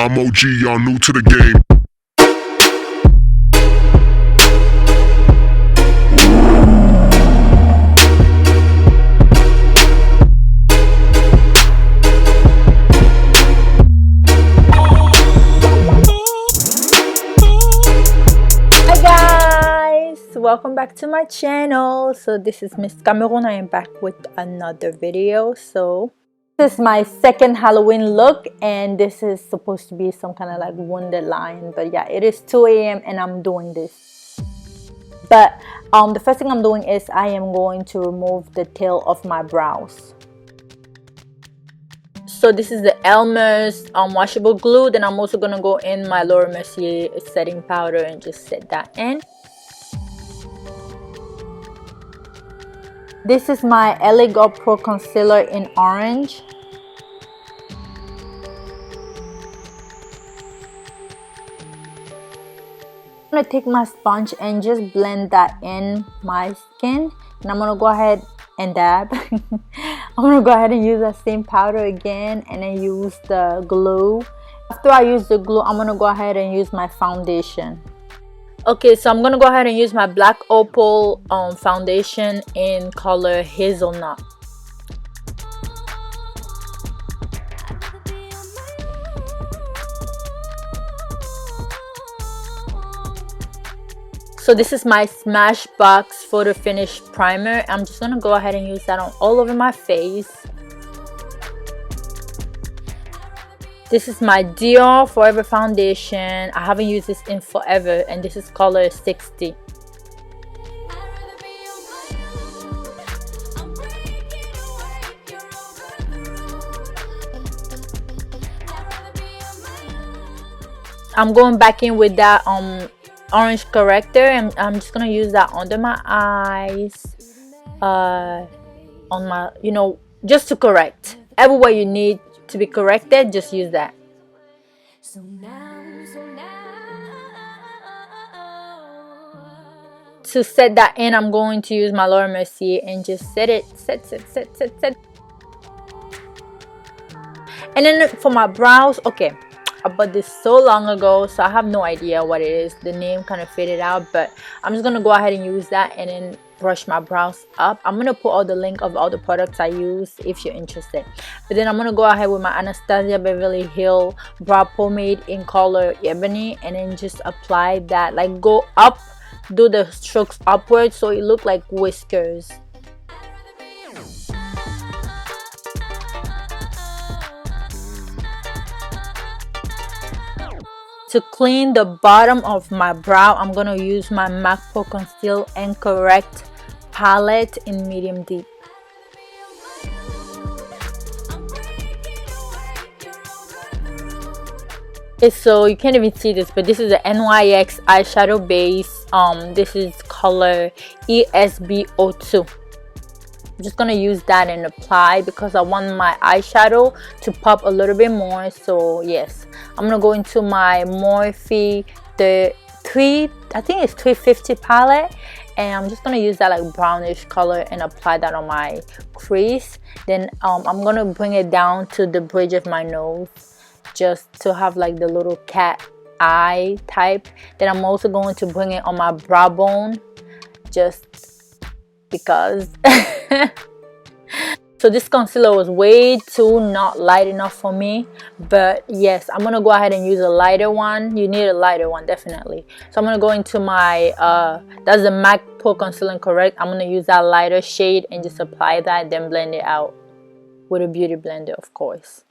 I'm OG, y'all new to the game. Welcome back to my channel. So this is Miss.Cameroon. I am back with another video. So this is my second Halloween look, and this is supposed to be some kind of like wounded lion, but yeah, it is 2 a.m. and I'm doing this. But the first thing I'm doing is I am going to remove the tail of my brows. So this is the Elmers washable glue. Then I'm also gonna go in my Mercier setting powder and just set that in. This is my LA Gold Pro Concealer in orange. I'm going to take my sponge and just blend that in my skin. And I'm going to go ahead and dab. I'm going to go ahead and use that same powder again and then use the glue. After I use the glue, I'm going to go ahead and use my foundation. Okay, so I'm gonna go ahead and use my black Opal foundation in color hazelnut. So this is my Smashbox Photo Finish primer. I'm just gonna go ahead and use that on all over my face. This is my Dior Forever foundation. I haven't used this in forever, and this is color 60. I'm going back in with that orange corrector, and I'm just gonna use that under my eyes, on my, just to correct everywhere you need to be corrected. Just use that. To set that in, I'm going to use my Mercier and just set. And then for my brows, okay, I bought this so long ago, so I have no idea what it is. The name kind of faded out, but I'm just gonna go ahead and use that and then brush my brows up. I'm gonna put all the link of all the products I use if you're interested. But then I'm gonna go ahead with my Anastasia Beverly Hills brow pomade in color Ebony, and then just apply that, like go up, do the strokes upwards so it look like whiskers. To clean the bottom of my brow, I'm gonna use my MAC Pro Conceal and Correct palette in medium deep. Okay, so you can't even see this, but this is the NYX eyeshadow base. This is color ESB02. I'm just gonna use that and apply because I want my eyeshadow to pop a little bit more. So yes, I'm gonna go into my Morphe, I think it's 350 palette, and I'm just gonna use that like brownish color and apply that on my crease. Then I'm gonna bring it down to the bridge of my nose, just to have like the little cat eye type. Then I'm also going to bring it on my brow bone, just because. So this concealer was way too not light enough for me, but yes, I'm gonna go ahead and use a lighter one. You need a lighter one, definitely. So I'm gonna go into my that's the MAC Pro Conceal and Correct. I'm gonna use that lighter shade and just apply that, then blend it out with a beauty blender, of course.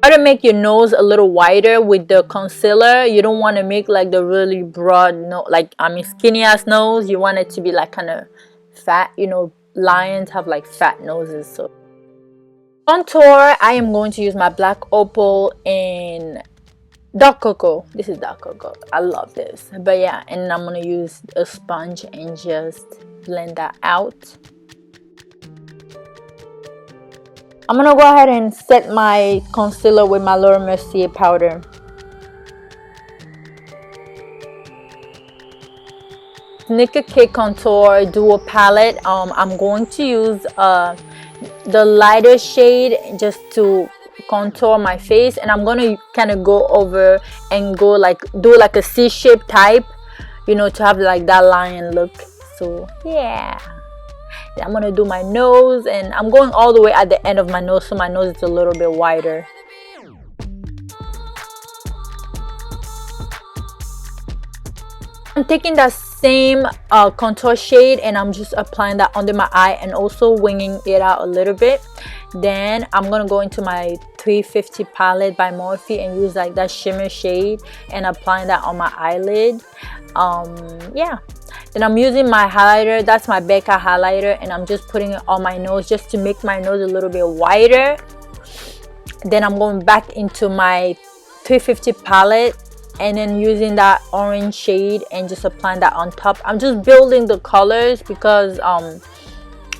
Try to make your nose a little wider with the concealer. You don't want to make like the really broad skinny ass nose. You want it to be like kind of fat. Lions have like fat noses. So contour, I am going to use my black Opal in dark cocoa. This is dark cocoa. I love this. But yeah, and I'm gonna use a sponge and just blend that out. I'm gonna go ahead and set my concealer with my Mercier powder. Nicka K Duo palette. I'm going to use the lighter shade just to contour my face, and I'm gonna kind of go over and go like do like a C-shape type, you know, to have like that lion look. So yeah, I'm gonna do my nose, and I'm going all the way at the end of my nose, so my nose is a little bit wider. I'm taking that same contour shade, and I'm just applying that under my eye and also winging it out a little bit. Then I'm gonna go into my 350 palette by Morphe and use like that shimmer shade and applying that on my eyelid. Yeah, then I'm using my highlighter. That's my Mecca highlighter, and I'm just putting it on my nose just to make my nose a little bit wider. Then I'm going back into my 350 palette and then using that orange shade and just applying that on top. I'm just building the colors because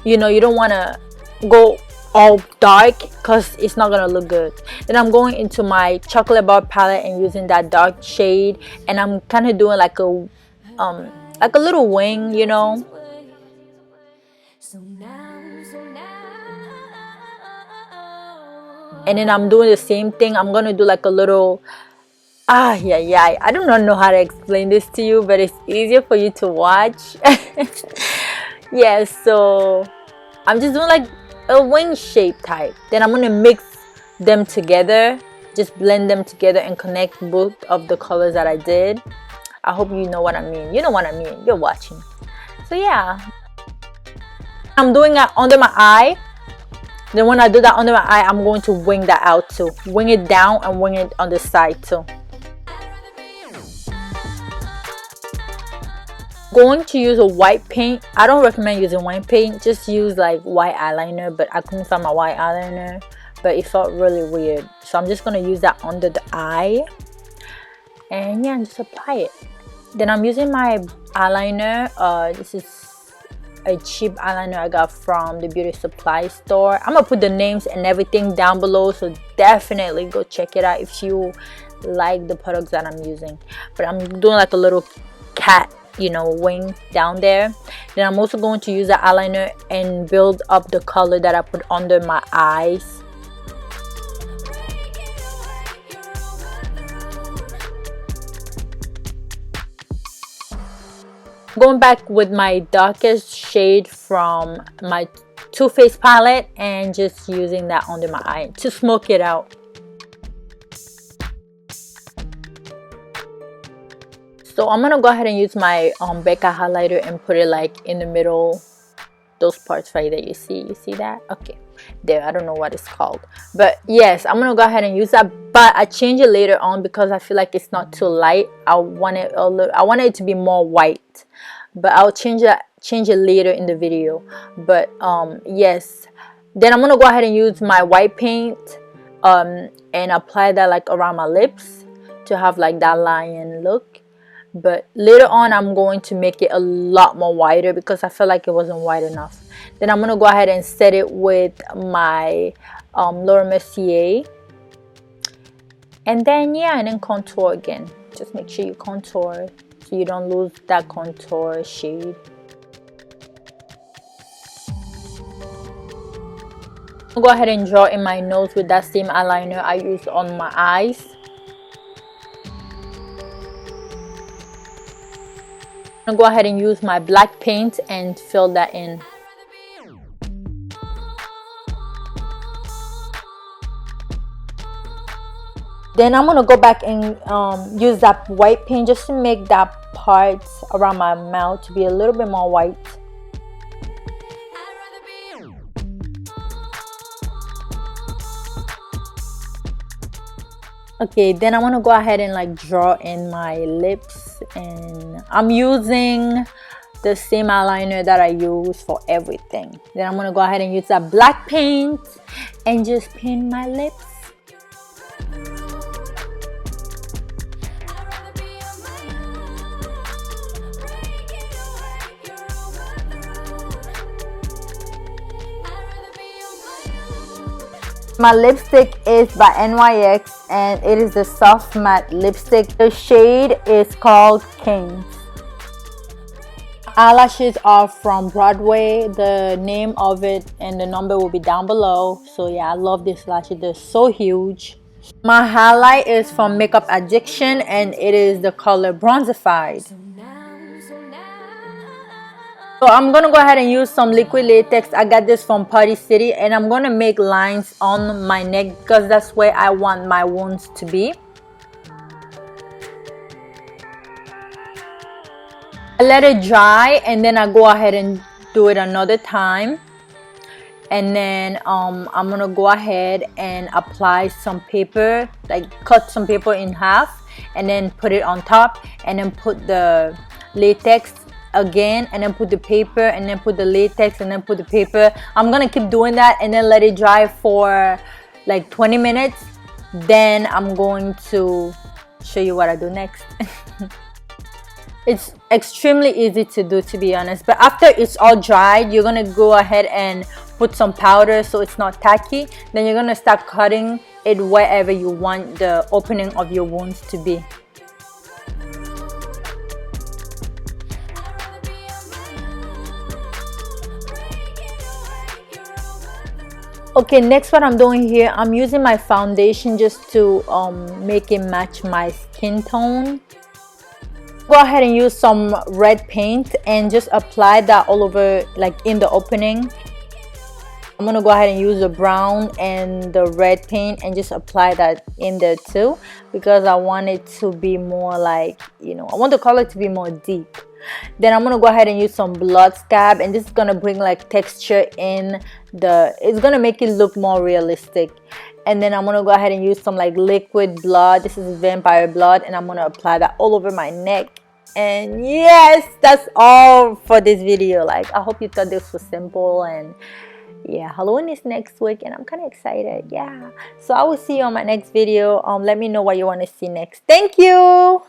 you know, you don't want to go all dark because it's not gonna look good. Then I'm going into my chocolate bar palette and using that dark shade, and I'm kind of doing like a little wing, you know. And then I'm doing the same thing. I'm gonna do like a little yeah, I do not know how to explain this to you, but it's easier for you to watch. Yeah, so I'm just doing like a wing shape type. Then I'm gonna mix them together, just blend them together and connect both of the colors that I did. I hope you know what I mean. You know what I mean, you're watching. So yeah, I'm doing that under my eye. Then when I do that under my eye, I'm going to wing that out too. Wing it down and wing it on the side too. Going to use a white paint. I don't recommend using white paint, just use like white eyeliner, but I couldn't find my white eyeliner, but it felt really weird, so I'm just going to use that under the eye, and yeah, just apply it. Then I'm using my eyeliner. This is a cheap eyeliner I got from the beauty supply store. I'm gonna put the names and everything down below, so definitely go check it out if you like the products that I'm using. But I'm doing like a little cat, you know, wing down there. Then I'm also going to use the eyeliner and build up the color that I put under my eyes. Going back with my darkest shade from my Too Faced palette and just using that under my eye to smoke it out. So I'm gonna go ahead and use my Mecca highlighter and put it like in the middle, those parts right there. You see that? Okay, there. I don't know what it's called, but yes, I'm gonna go ahead and use that. But I change it later on because I feel like it's not too light. I want it it to be more white, but I'll change it later in the video. But yes, then I'm gonna go ahead and use my white paint and apply that like around my lips to have like that lion look. But later on I'm going to make it a lot more wider because I felt like it wasn't wide enough. Then I'm gonna go ahead and set it with my Mercier, and then yeah, and then contour again. Just make sure you contour so you don't lose that contour shade. I'll go ahead and draw in my nose with that same eyeliner I used on my eyes. I'm gonna go ahead and use my black paint and fill that in. Then I'm gonna go back and use that white paint just to make that part around my mouth to be a little bit more white. Okay, then I want to go ahead and like draw in my lips, and I'm using the same eyeliner that I use for everything. Then I'm gonna go ahead and use that black paint and just pin my lips. My lipstick is by NYX and it is the soft matte lipstick. The shade is called Kings. Eyelashes are from Broadway. The name of it and the number will be down below. So yeah, I love these lashes. They're so huge. My highlight is from Makeup Addiction and it is the color Brozified. So I'm gonna go ahead and use some liquid latex. I got this from Party City and I'm gonna make lines on my neck because that's where I want my wounds to be. I let it dry and then I go ahead and do it another time. And then I'm gonna go ahead and apply some paper, like cut some paper in half and then put it on top and then put the latex again and then put the paper and then put the latex and then put the paper. I'm gonna keep doing that and then let it dry for like 20 minutes. Then I'm going to show you what I do next. It's extremely easy to do, to be honest, but after it's all dried, you're gonna go ahead and put some powder so it's not tacky. Then you're gonna start cutting it wherever you want the opening of your wounds to be. Okay, next what I'm doing here, I'm using my foundation just to make it match my skin tone. Go ahead and use some red paint and just apply that all over, like in the opening. I'm gonna go ahead and use the brown and the red paint and just apply that in there too, because I want it to be more like, you know, I want the color to be more deep. Then I'm gonna go ahead and use some blood scab and this is gonna bring like texture in the, it's gonna make it look more realistic. And then I'm gonna go ahead and use some like liquid blood. This is vampire blood and I'm gonna apply that all over my neck. And yes, that's all for this video. Like, I hope you thought this was simple. And yeah, Halloween is next week and I'm kind of excited. Yeah, so I will see you on my next video. Let me know what you want to see next. Thank you.